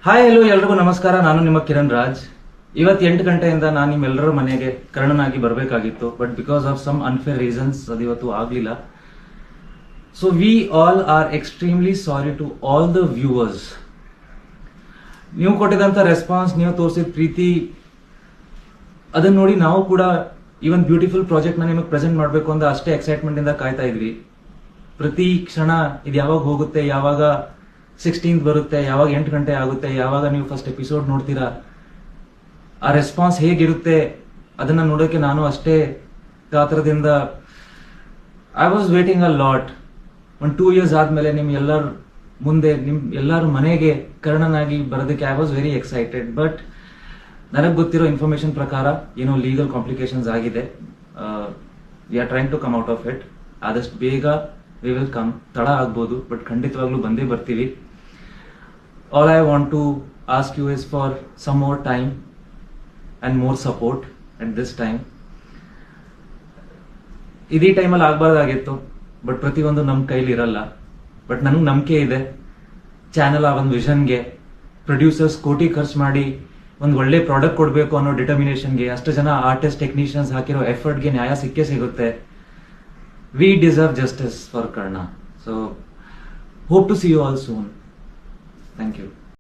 Hi hello ಎಲ್ರಿಗೂ ನಮಸ್ಕಾರ. ನಾನು ನಿಮ್ಮ ಕಿರಣ್ ರಾಜ್. ಇವತ್ತು 8 ಗಂಟೆಯಿಂದ ನಾನು ನಿಮ್ಮೆಲ್ಲರ ಮನೆಗೆ ಕರ್ಣನಾಗಿ ಬರಬೇಕಾಗಿತ್ತು, but because of some unfair reasons ಅದು ಇವತ್ತು ಆಗಲಿಲ್ಲ. So we all are extremely sorry to all the viewers. ನೀವು ಕೊಟ್ಟಿದಂಥ ರೆಸ್ಪಾನ್ಸ್, ನೀವು ತೋರಿಸಿದ ಪ್ರೀತಿ, ಅದನ್ನ ನೋಡಿ ನಾವು ಕೂಡ ಈ ಒಂದು ಬ್ಯೂಟಿಫುಲ್ ಪ್ರಾಜೆಕ್ಟ್ನ ನಿಮಗೆ ಪ್ರೆಸೆಂಟ್ ಮಾಡಬೇಕು ಅಂತ ಅಷ್ಟೇ ಎಕ್ಸೈಟ್ಮೆಂಟ್ ಇಂದ ಕಾಯ್ತಾ ಇದ್ವಿ. ಪ್ರತಿ ಕ್ಷಣ ಇದು ಯಾವಾಗ ಹೋಗುತ್ತೆ, ಯಾವಾಗ 16th ಬರುತ್ತೆ, ಯಾವಾಗ 8 ಗಂಟೆ ಆಗುತ್ತೆ, ಯಾವಾಗ ನೀವು ಫಸ್ಟ್ ಎಪಿಸೋಡ್ ನೋಡ್ತೀರಾ, ಆ ರೆಸ್ಪಾನ್ಸ್ ಹೇಗಿರುತ್ತೆ ಅದನ್ನ ನೋಡೋಕೆ ನಾನು ಅಷ್ಟೇ ಕಾತರದಿಂದ I was waiting a lot. ಒಂದು 2 years ಆದ್ಮೇಲೆ ನಿಮ್ ಎಲ್ಲರ ಮುಂದೆ, ನಿಮ್ ಎಲ್ಲರ ಮನೆಗೆ ಕರ್ಣನಾಗಿ ಬರೋದಕ್ಕೆ I was very excited. But ನನಗೆ ಗೊತ್ತಿರೋ ಇನ್ಫಾರ್ಮೇಶನ್ ಪ್ರಕಾರ ಏನೋ ಲೀಗಲ್ ಕಾಂಪ್ಲಿಕೇಶನ್ಸ್ ಆಗಿದೆ. We are trying to come out of it. ಆದಷ್ಟು ಬೇಗ ವಿ ವಿಲ್ ಕಮ್. ತಡ ಆಗ್ಬೋದು, ಬಟ್ ಖಂಡಿತವಾಗ್ಲೂ ಬಂದೇ ಬರ್ತೀವಿ. All I want to ask you is for some more time and more support at this time. ಇದೇ ಟೈಮಲ್ಲಿ ಆಗಬಾರ್ದಾಗಿತ್ತು, ಬಟ್ ಪ್ರತಿಯೊಂದು ನಮ್ಮ ಕೈಲಿ ಇರಲ್ಲ. ಬಟ್ ನನಗೆ ನಂಬಿಕೆ ಇದೆ, ಚಾನಲ್ ಆ ಒಂದು ವಿಷನ್ಗೆ, ಪ್ರೊಡ್ಯೂಸರ್ಸ್ ಕೋಟಿ ಖರ್ಚು ಮಾಡಿ ಒಂದು ಒಳ್ಳೆ ಪ್ರಾಡಕ್ಟ್ ಕೊಡಬೇಕು ಅನ್ನೋ ಡಿಟರ್ಮಿನೇಷನ್ಗೆ, ಅಷ್ಟು ಜನ ಆರ್ಟಿಸ್ಟ್ ಟೆಕ್ನಿಷಿಯನ್ಸ್ ಹಾಕಿರೋ ಎಫರ್ಟ್ಗೆ ನ್ಯಾಯ ಸಿಕ್ಕೇ ಸಿಗುತ್ತೆ. We deserve justice for Karna. So hope to see you all soon. Thank you.